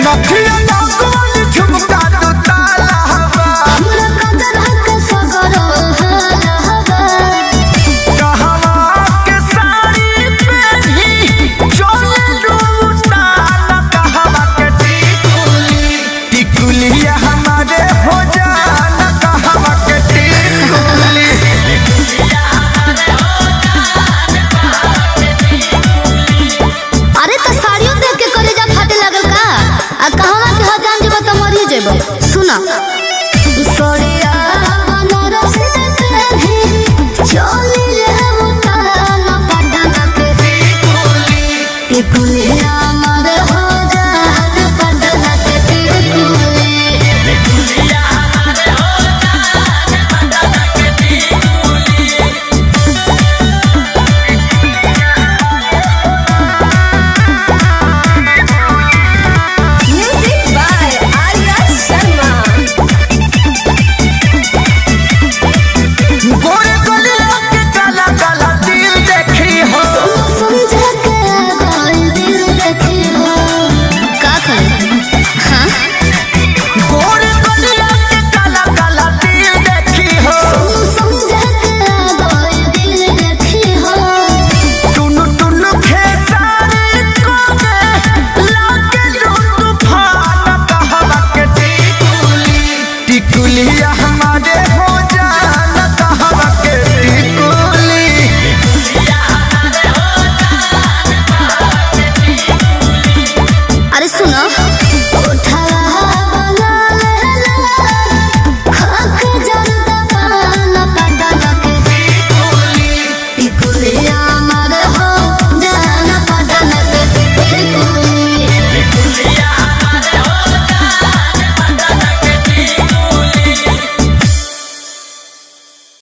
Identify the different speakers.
Speaker 1: नथिया लगवाली झुमका दो ताला हवा
Speaker 2: हमरा कदर हक सगरो हवा
Speaker 1: कहवा के साड़ी पहनी चले लूटा न कहवा के टिकुलिया हमारे हो जाना कहवा के टिकुली
Speaker 2: अरे तो साड़ियों देख के कलेजा फाटे लगल का आ कहवा के हजान जेबा त मरी जेबा सुना सड़े